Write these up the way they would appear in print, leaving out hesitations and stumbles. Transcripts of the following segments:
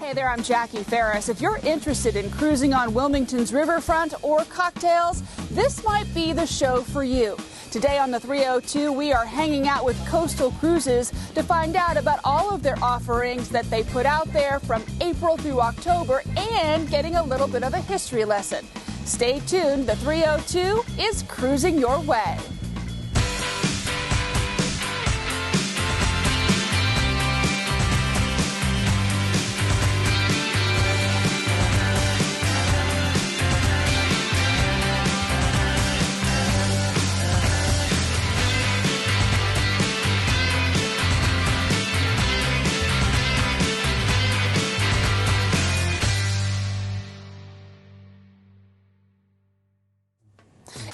Hey there, I'm Jackie Ferris. If you're interested in cruising on Wilmington's riverfront or cocktails, this might be the show for you. Today on the 302, we are hanging out with Coastal Cruises to find out about all of their offerings that they put out there from April through October and getting a little bit of a history lesson. Stay tuned. The 302 is cruising your way.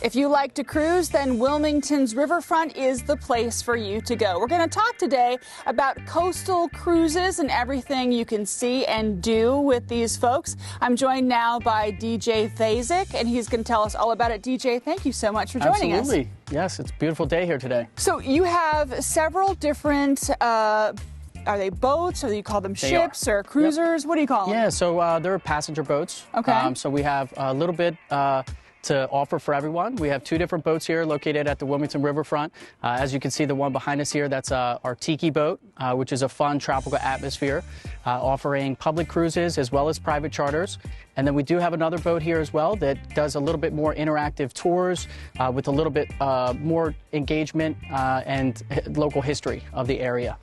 If you like to cruise, then Wilmington's Riverfront is the place for you to go. We're going to talk today about Coastal Cruises and everything you can see and do with these folks. I'm joined now by DJ Thazik, and he's going to tell us all about it. DJ, thank you so much for joining us. Absolutely. Yes, it's a beautiful day here today. So you have several different are they boats, or do you call them ships or cruisers? Yep. What do you call them? Yeah, so they're passenger boats. Okay. So we have a little bit to offer for everyone. We have two different boats here located at the Wilmington Riverfront. As you can see, the one behind us here, that's our Tiki boat, which is a fun tropical atmosphere, offering public cruises as well as private charters. And then we do have another boat here as well that does a little bit more interactive tours with a little bit more engagement and local history of the area.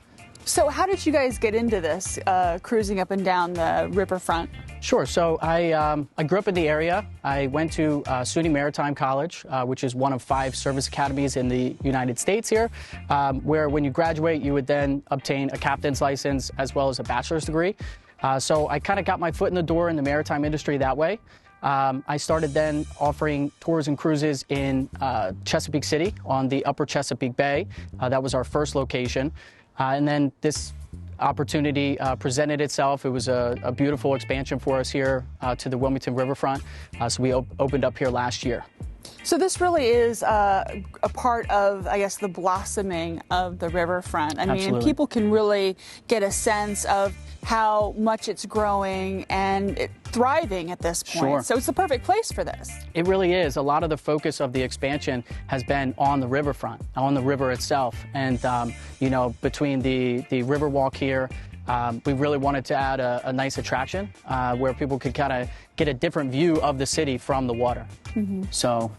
So how did you guys get into this, cruising up and down the riverfront? Sure. So I grew up in the area. I went to SUNY Maritime College, which is one of 5 service academies in the United States here, where when you graduate, you would then obtain a captain's license as well as a bachelor's degree. So I kind of got my foot in the door in the maritime industry that way. I started then offering tours and cruises in Chesapeake City on the upper Chesapeake Bay. That was our first location. And then this opportunity presented itself. It was a beautiful expansion for us here to the Wilmington Riverfront. So we opened up here last year. So this really is a part of, I guess, the blossoming of the riverfront. I mean, people can really get a sense of how much it's growing and thriving at this point. Sure. So it's the perfect place for this. It really is. A lot of the focus of the expansion has been on the riverfront, on the river itself. And, you know, between the river walk here, we really wanted to add a nice attraction where people could kind of get a different view of the city from the water. Mm-hmm. So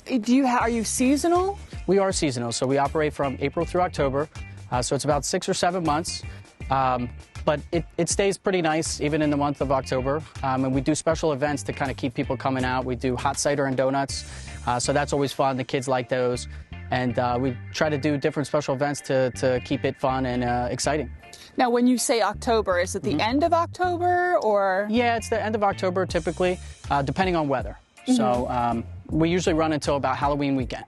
are you seasonal? We are seasonal. So we operate from April through October. So it's about 6 or 7 months. But it stays pretty nice even in the month of October. And we do special events to kind of keep people coming out. We do hot cider and donuts. So that's always fun. The kids like those. And we try to do different special events to keep it fun and exciting. Now, when you say October, is it the end of October or? Yeah, it's the end of October typically, depending on weather. Mm-hmm. So we usually run until about Halloween weekend.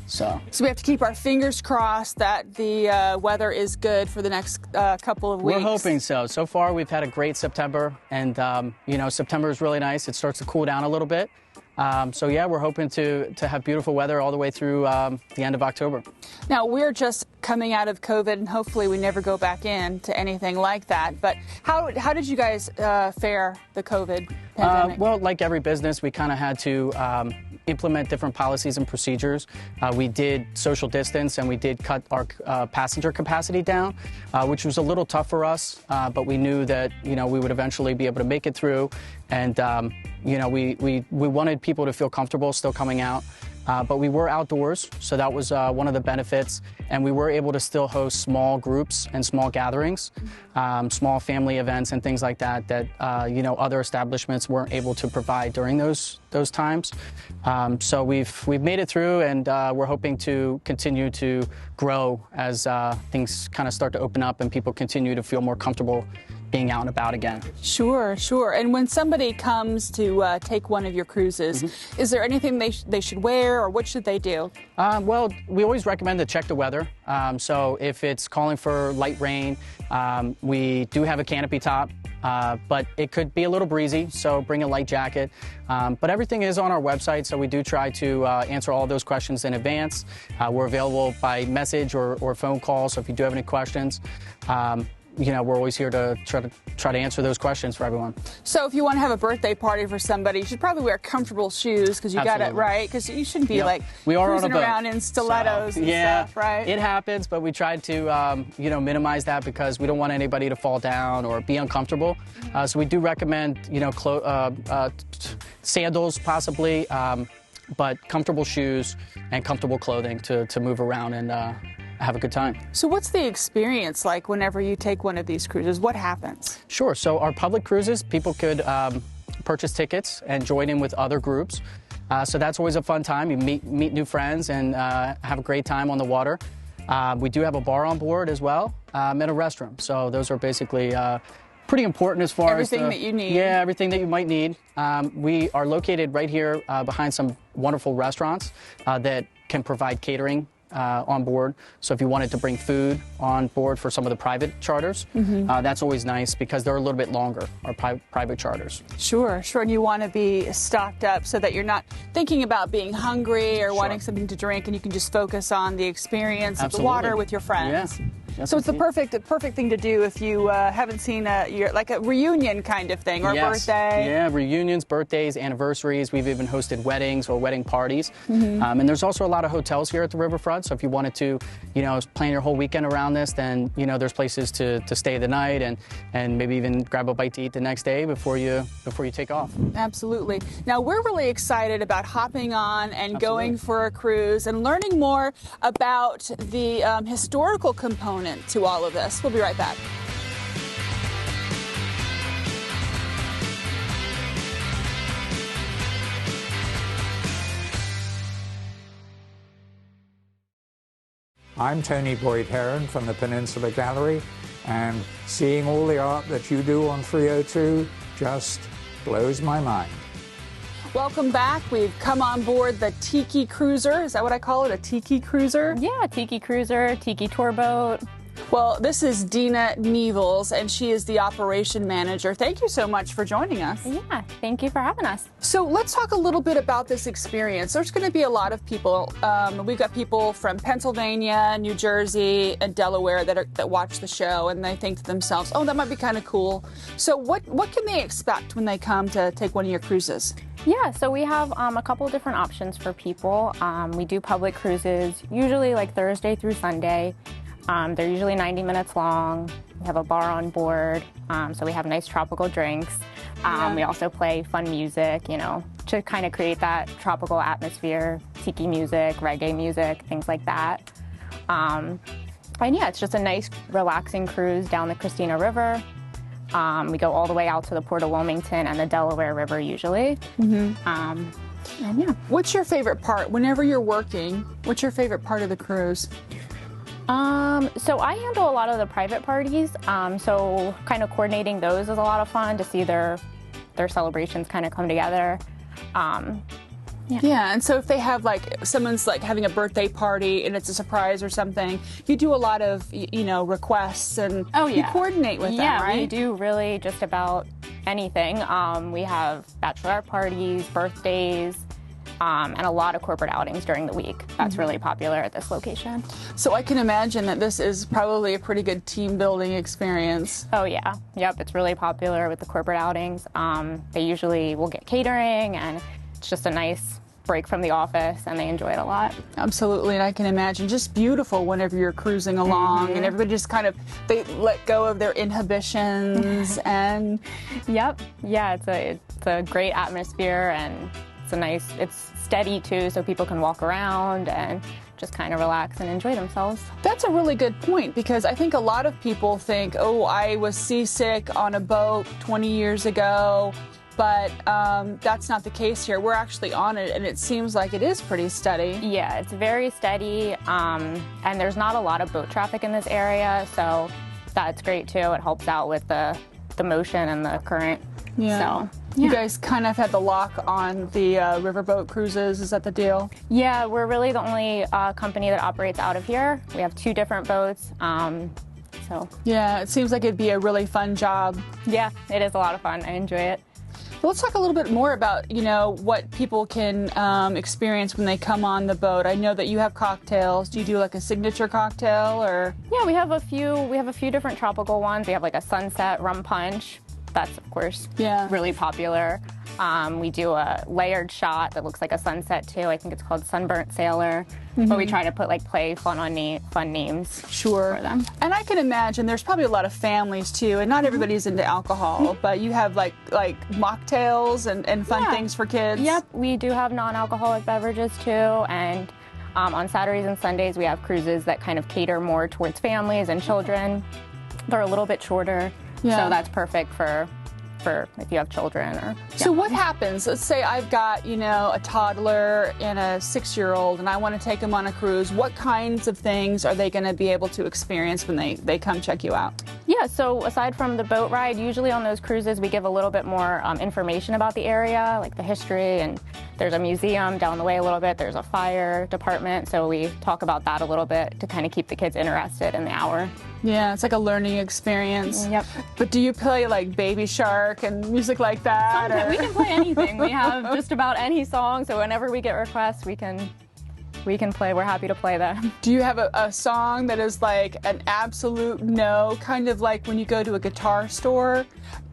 So we have to keep our fingers crossed that the weather is good for the next couple of weeks. We're hoping so. So far, we've had a great September, and you know, September is really nice. It starts to cool down a little bit. So yeah, we're hoping to have beautiful weather all the way through the end of October. Now, we're just coming out of COVID, and hopefully we never go back into anything like that. But how did you guys fare the COVID pandemic? Well, like every business, we kind of had to implement different policies and procedures. We did social distance, and we did cut our passenger capacity down, which was a little tough for us, but we knew that, you know, we would eventually be able to make it through. And, you know, we wanted people to feel comfortable still coming out. But we were outdoors, so that was one of the benefits. And we were able to still host small groups and small gatherings, small family events and things like that, you know, other establishments weren't able to provide during those times. So we've made it through, and we're hoping to continue to grow as things kind of start to open up and people continue to feel more comfortable being out and about again. Sure, sure. And when somebody comes to take one of your cruises, is there anything they should wear, or what should they do? Well, we always recommend to check the weather. So if it's calling for light rain, we do have a canopy top, but it could be a little breezy, so bring a light jacket. But everything is on our website, so we do try to answer all those questions in advance. We're available by message or phone call, so if you do have any questions. we're always here to try to answer those questions for everyone. So if you want to have a birthday party for somebody, you should probably wear comfortable shoes because you got it right. Because you shouldn't be like cruising around in stilettos and stuff, right? It happens, but we tried to minimize that because we don't want anybody to fall down or be uncomfortable. So we do recommend sandals possibly, but comfortable shoes and comfortable clothing to move around and have a good time. So what's the experience like whenever you take one of these cruises? What happens? Sure. So our public cruises, people could purchase tickets and join in with other groups. So that's always a fun time. You meet new friends and have a great time on the water. We do have a bar on board as well and a restroom. So those are basically pretty important as far as everything that you need. Yeah, everything that you might need. We are located right here behind some wonderful restaurants that can provide catering on board. So if you wanted to bring food on board for some of the private charters, that's always nice because they're a little bit longer, our private charters. Sure. And you want to be stocked up so that you're not thinking about being hungry or wanting something to drink, and you can just focus on the experience of the water with your friends. Yeah. So it's the perfect thing to do if you haven't seen like a reunion kind of thing or a birthday. Yeah, reunions, birthdays, anniversaries. We've even hosted weddings or wedding parties. And there's also a lot of hotels here at the Riverfront. So if you wanted to, plan your whole weekend around this, then there's places to stay the night and maybe even grab a bite to eat the next day before you take off. Absolutely. Now we're really excited about hopping on and going for a cruise and learning more about the historical component to all of this. We'll be right back. I'm Tony Boyd Heron from the Peninsula Gallery, and seeing all the art that you do on 302 just blows my mind. Welcome back. We've come on board the Tiki Cruiser. Is that what I call it, a Tiki Cruiser? Yeah, Tiki Cruiser, Tiki Tour Boat. Well, this is Dina Nevels, and she is the operation manager. Thank you so much for joining us. Yeah, thank you for having us. So let's talk a little bit about this experience. There's going to be a lot of people. We've got people from Pennsylvania, New Jersey, and Delaware that watch the show, and they think to themselves, oh, that might be kind of cool. So what can they expect when they come to take one of your cruises? Yeah, so we have a couple of different options for people. We do public cruises, usually like Thursday through Sunday. They're usually 90 minutes long. We have a bar on board, so we have nice tropical drinks. We also play fun music, to kind of create that tropical atmosphere, tiki music, reggae music, things like that. And yeah, it's just a nice, relaxing cruise down the Christina River. We go all the way out to the Port of Wilmington and the Delaware River usually. And yeah. What's your favorite part? Whenever you're working, what's your favorite part of the cruise? So I handle a lot of the private parties, so kind of coordinating those is a lot of fun to see their celebrations kind of come together. Yeah, and so if they have someone's having a birthday party and it's a surprise or something, you do a lot of requests and you coordinate with them, right? Yeah, we do really just about anything. We have bachelorette parties, birthdays, and a lot of corporate outings during the week. That's really popular at this location. So I can imagine that this is probably a pretty good team building experience. Oh yeah, yep, it's really popular with the corporate outings. They usually will get catering, and it's just a nice break from the office, and they enjoy it a lot. Absolutely, and I can imagine just beautiful whenever you're cruising along and everybody just they let go of their inhibitions and Yep, yeah, it's a great atmosphere, and it's steady too, so people can walk around and just kind of relax and enjoy themselves. That's a really good point, because I think a lot of people think, oh, I was seasick on a boat 20 years ago, but that's not the case here. We're actually on it, and it seems like it is pretty steady. Yeah, it's very steady, and there's not a lot of boat traffic in this area, so that's great too. It helps out with the motion and the current. Yeah. So, you guys kind of had the lock on the riverboat cruises. Is that the deal? Yeah, we're really the only company that operates out of here. We have 2 different boats. Yeah, it seems like it'd be a really fun job. Yeah, it is a lot of fun. I enjoy it. Well, let's talk a little bit more about, you know, what people can experience when they come on the boat. I know that you have cocktails. Do you do like a signature cocktail or? Yeah, we have a few different tropical ones. We have like a sunset rum punch. That's, of course, really popular. We do a layered shot that looks like a sunset too. I think it's called Sunburnt Sailor. But we try to put like fun names for them. And I can imagine there's probably a lot of families too, and not everybody's into alcohol, but you have like mocktails and fun things for kids. Yep, we do have non-alcoholic beverages too, and on Saturdays and Sundays we have cruises that kind of cater more towards families and children. They're a little bit shorter, so that's perfect for if you have children. Or So what happens? Let's say I've got, you know, a toddler and a 6-year-old and I want to take them on a cruise. What kinds of things are they going to be able to experience when they come check you out? Yeah, so aside from the boat ride, usually on those cruises we give a little bit more information about the area, like the history, and there's a museum down the way a little bit, there's a fire department, so we talk about that a little bit to kind of keep the kids interested in the hour. Yeah, it's like a learning experience. Yep. But do you play like Baby Shark and music like that? We can play anything. We have just about any song, so whenever we get requests, we can play. We're happy to play them. Do you have a song that is like an absolute no, kind of like when you go to a guitar store,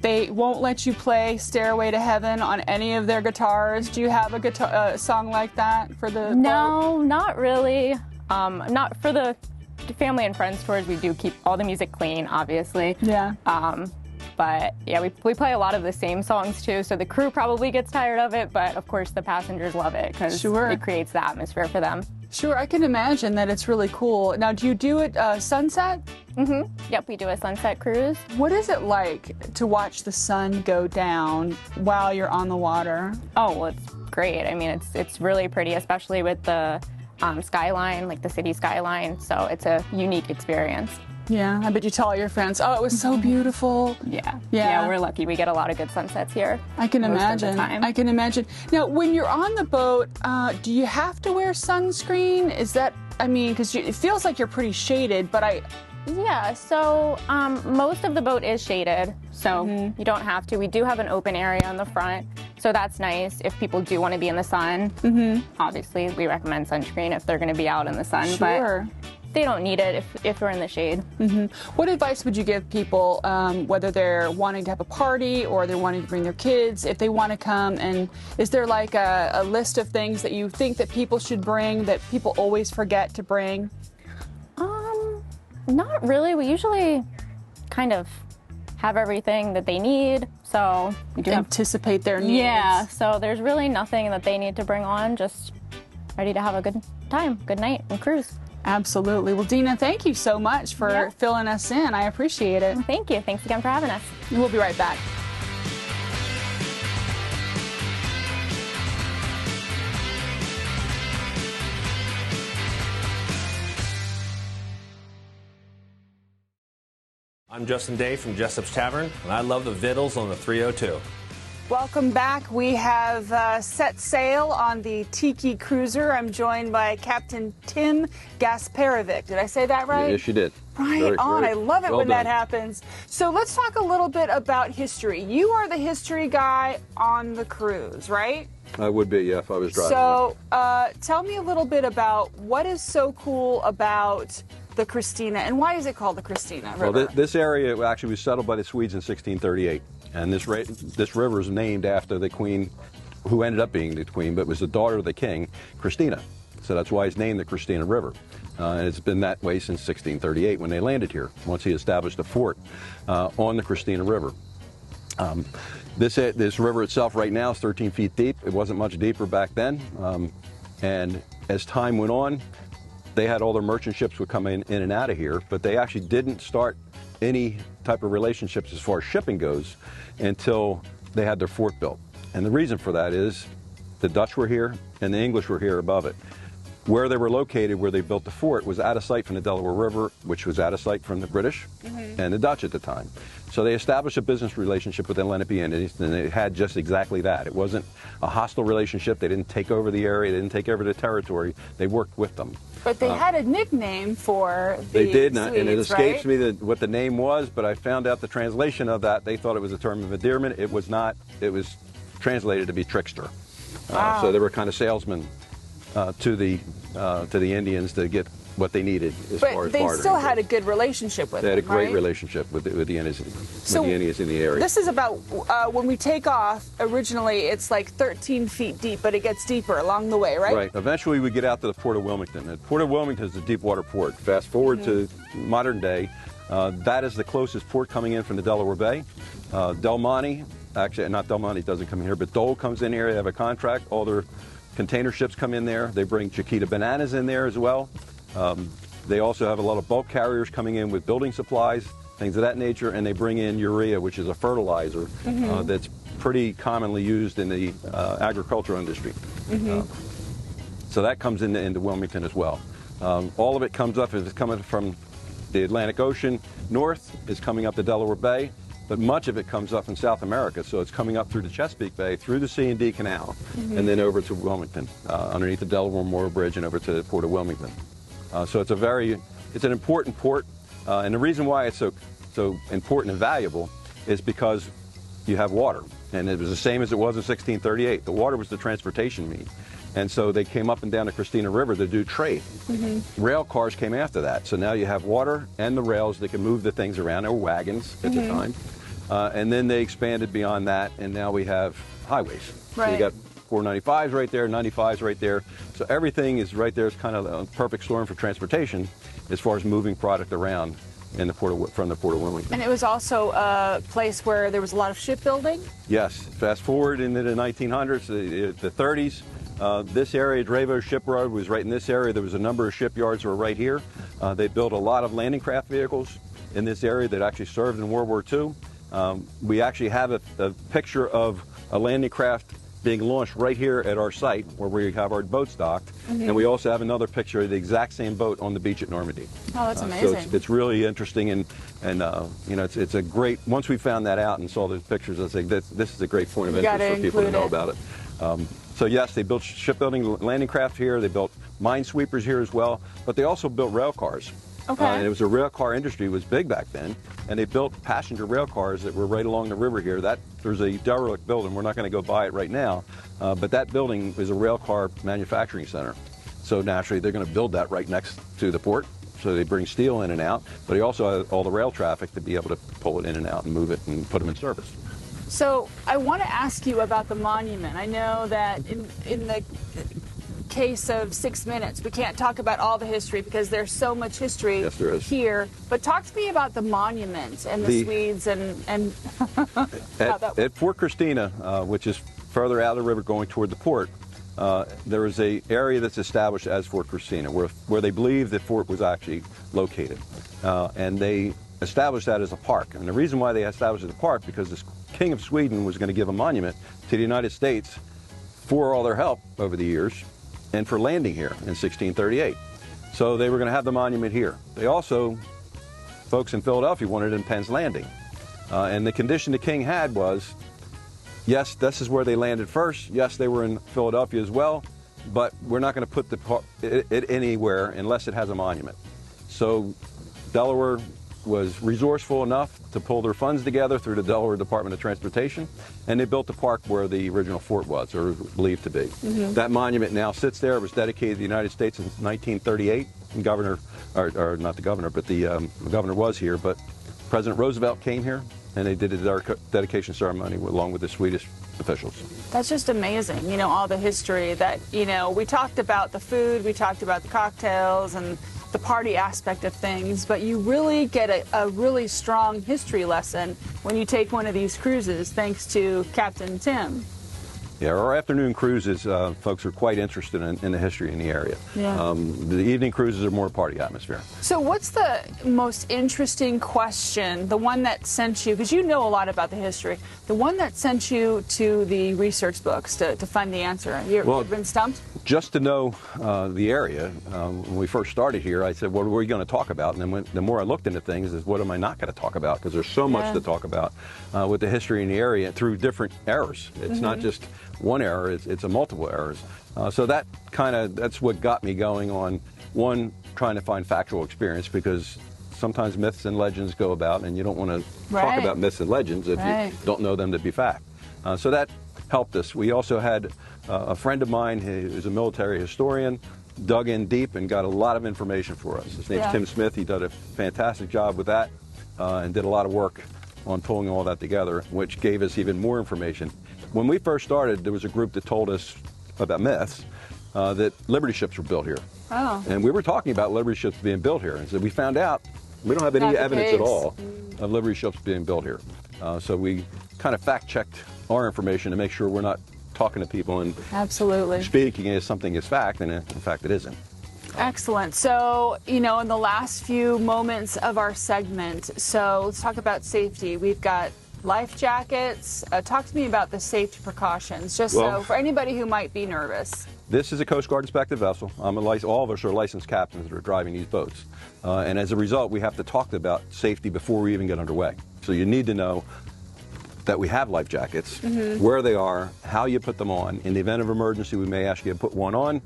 they won't let you play Stairway to Heaven on any of their guitars? Do you have a song like that for the No, not really. Not for the family and friends tours. We do keep all the music clean, obviously. Yeah. But yeah, we play a lot of the same songs too, so the crew probably gets tired of it, but of course the passengers love it because it creates the atmosphere for them. Sure, I can imagine that it's really cool. Now, do you do it sunset? Mm-hmm. Yep, we do a sunset cruise. What is it like to watch the sun go down while you're on the water? Oh, well, it's great. I mean, it's really pretty, especially with the skyline, like the city skyline, so it's a unique experience. Yeah, I bet you tell all your friends, oh, it was so beautiful. Yeah, we're lucky. We get a lot of good sunsets here. I can most imagine. Of the time. I can imagine. Now, when you're on the boat, do you have to wear sunscreen? Is that, I mean, because it feels like you're pretty shaded, but Yeah, so most of the boat is shaded, so you don't have to. We do have an open area on the front, so that's nice if people do want to be in the sun. Obviously, we recommend sunscreen if they're going to be out in the sun, but they don't need it if we're in the shade. What advice would you give people, whether they're wanting to have a party or they're wanting to bring their kids, if they want to come? And is there like a list of things that you think that people should bring that people always forget to bring? Not really. We usually kind of have everything that they need, so we do anticipate their needs. Yeah, so there's really nothing that they need to bring on, just ready to have a good time, good night, and cruise. Absolutely. Well, Dina, thank you so much for filling us in. I appreciate it. Well, thank you. Thanks again for having us. We'll be right back. I'm Justin Day from Jessup's Tavern, and I love the vittles on the 302. Welcome back. We have set sail on the Tiki Cruiser. I'm joined by Captain Tim Gasparovic. Did I say that right? Yes, you did. Right on. I love it when that happens. So let's talk a little bit about history. You are the history guy on the cruise, right? I would be, yeah, if I was driving. So tell me a little bit about what is so cool about the Christina, and why is it called the Christina River? Well, this area actually was settled by the Swedes in 1638, and this river is named after the queen, who ended up being the queen, but was the daughter of the king, Christina. So that's why it's named the Christina River. And it's been that way since 1638 when they landed here, once he established a fort on the Christina River. This river itself right now is 13 feet deep. It wasn't much deeper back then. And as time went on, they had all their merchant ships would come in and out of here, but they actually didn't start any type of relationships as far as shipping goes until they had their fort built. And the reason for that is the Dutch were here and the English were here above it. Where they were located, where they built the fort, was out of sight from the Delaware River, which was out of sight from the British and the Dutch at the time. So they established a business relationship with the Lenape Indians, and they had just exactly that. It wasn't a hostile relationship. They didn't take over the area. They didn't take over the territory. They worked with them. But they had a nickname for the They did, Swedes, and it escapes right? me what the name was, but I found out the translation of that. They thought it was a term of endearment. It was not. It was translated to be trickster. Wow. So they were kind of salesmen to the Indians to get what they needed as far But as they bartering. still had a good relationship with They had a them, great right? relationship with the Indians, So with the Indians in the area. This is about, when we take off, originally it's like 13 feet deep, but it gets deeper along the way, right? Right. Eventually we get out to the Port of Wilmington. And Port of Wilmington is a deep water port. Fast forward to modern day, that is the closest port coming in from the Delaware Bay. Del Monte, actually not Del Monte doesn't come in here, but Dole comes in here. They have a contract. All their container ships come in there. They bring Chiquita bananas in there as well. They also have a lot of bulk carriers coming in with building supplies, things of that nature, and they bring in urea, which is a fertilizer that's pretty commonly used in the agricultural industry. So that comes into Wilmington as well. All of it comes up, if it's coming from the Atlantic Ocean north, is coming up the Delaware Bay, but much of it comes up in South America, so it's coming up through the Chesapeake Bay, through the C&D Canal, and then over to Wilmington, underneath the Delaware Memorial Bridge and over to the Port of Wilmington. So it's an important port, and the reason why it's so important and valuable is because you have water, and it was the same as it was in 1638. The water was the transportation means, and so they came up and down the Christina River to do trade. Rail cars came after that, so now you have water and the rails that can move the things around. There were wagons at the time, and then they expanded beyond that, and now we have highways. So you Right. got 495s right there, 95s right there. So everything is right there. It's kind of a perfect storm for transportation as far as moving product around in the from the Port of Wilmington. And it was also a place where there was a lot of shipbuilding? Yes. Fast forward into the 1900s, the 30s. This area, Dravo Shipyard, was right in this area. There was a number of shipyards that were right here. They built a lot of landing craft vehicles in this area that actually served in World War II. We actually have a picture of a landing craft being launched right here at our site where we have our boats docked, and we also have another picture of the exact same boat on the beach at Normandy. Oh, that's amazing. So it's really interesting, and you know, it's a great. Once we found that out and saw those pictures, I was like, this is a great point of interest for people to know about it. So yes, they built shipbuilding landing craft here. They built minesweepers here as well, but they also built rail cars. Okay. And it was a rail car industry was big back then, and they built passenger rail cars that were right along the river here. There's a derelict building. We're not going to go by it right now, but that building is a rail car manufacturing center. So naturally, they're going to build that right next to the port. So they bring steel in and out, but they also have all the rail traffic to be able to pull it in and out and move it and put them in service. So I want to ask you about the monument. I know that in the case of 6 minutes, we can't talk about all the history because there's so much history Yes, there is. here. But talk to me about the monument and the Swedes and how that works. At Fort Christina, which is further out of the river going toward the port, there is a area that's established as Fort Christina, where they believe the fort was actually located, and they established that as a park. And the reason why they established it as a park because the King of Sweden was going to give a monument to the United States for all their help over the years and for landing here in 1638. So they were going to have the monument here. They also, folks in Philadelphia, wanted it in Penn's Landing. And the condition the king had was, yes, this is where they landed first. Yes, they were in Philadelphia as well, but we're not going to put it anywhere unless it has a monument. So Delaware was resourceful enough to pull their funds together through the Delaware Department of Transportation, and they built the park where the original fort was, or believed to be. That monument now sits there. It was dedicated to the United States in 1938. And governor, or not the governor, but the governor was here, but President Roosevelt came here, and they did a dedication ceremony along with the Swedish officials. That's just amazing, you know, all the history that, you know, we talked about the food, we talked about the cocktails and the party aspect of things, but you really get a really strong history lesson when you take one of these cruises, thanks to Captain Tim. Yeah, our afternoon cruises, folks are quite interested in the history in the area. Yeah. The evening cruises are more party atmosphere. So what's the most interesting question, the one that sent you, because you know a lot about the history, the one that sent you to the research books to find the answer? You've been stumped? just to know the area. When we first started here, I said, what are we going to talk about? And then the more I looked into things is, what am I not going to talk about? Because there's so much to talk about with the history in the area through different eras. It's not just one era, it's a multiple eras. So that's what got me going on, one, trying to find factual experience, because sometimes myths and legends go about, and you don't want to talk about myths and legends if you don't know them to be fact. So that helped us. We also had a friend of mine who is a military historian, dug in deep and got a lot of information for us. His name's Tim Smith. He did a fantastic job with that and did a lot of work on pulling all that together, which gave us even more information. When we first started, there was a group that told us about myths, that Liberty ships were built here. Oh. And we were talking about Liberty ships being built here. And so we found out we don't have any evidence at all of Liberty ships being built here. So we kind of fact-checked our information to make sure we're not talking to people and speaking as something is fact, and in fact it isn't. Excellent. So, in the last few moments of our segment, so let's talk about safety. We've got life jackets. Talk to me about the safety precautions, so for anybody who might be nervous. This is a Coast Guard inspected vessel. All of us are licensed captains that are driving these boats. And as a result, we have to talk about safety before we even get underway. So you need to know that we have life jackets, where they are, how you put them on. In the event of emergency, we may ask you to put one on,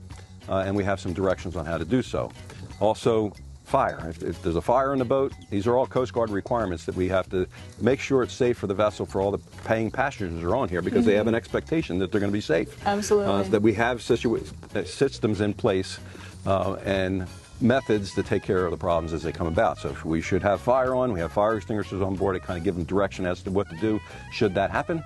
and we have some directions on how to do so. Also, fire. If there's a fire in the boat, these are all Coast Guard requirements that we have to make sure it's safe for the vessel, for all the paying passengers that are on here, because they have an expectation that they're going to be safe. Absolutely. That we have systems in place and methods to take care of the problems as they come about. So if we should have fire on, we have fire extinguishers on board to kind of give them direction as to what to do should that happen.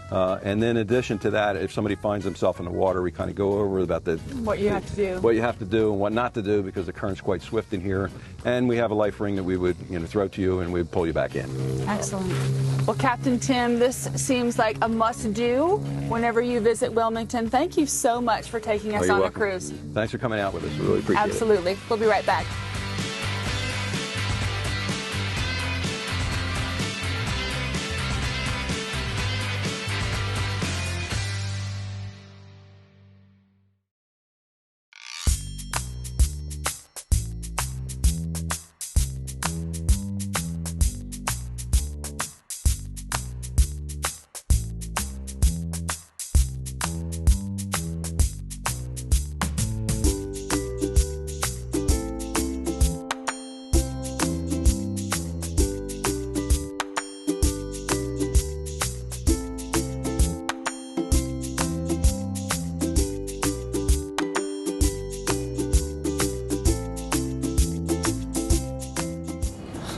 And then in addition to that, if somebody finds himself in the water, we kind of go over about what you have to do. What you have to do and what not to do, because the current's quite swift in here. And we have a life ring that we would throw to you and we'd pull you back in. Excellent. Well, Captain Tim, this seems like a must-do whenever you visit Wilmington. Thank you so much for taking us on a cruise. Thanks for coming out with us. We really appreciate it. Absolutely. We'll be right back.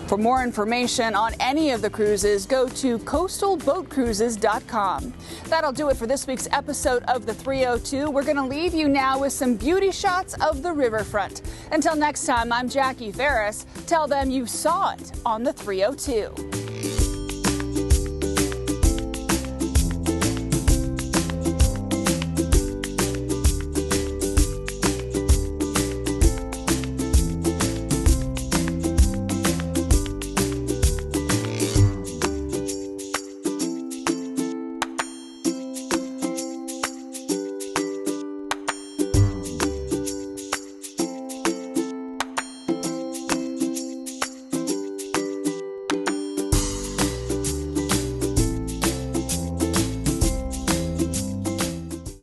For more information on any of the cruises, go to coastalboatcruises.com. That'll do it for this week's episode of the 302. We're going to leave you now with some beauty shots of the riverfront. Until next time, I'm Jackie Ferris. Tell them you saw it on the 302.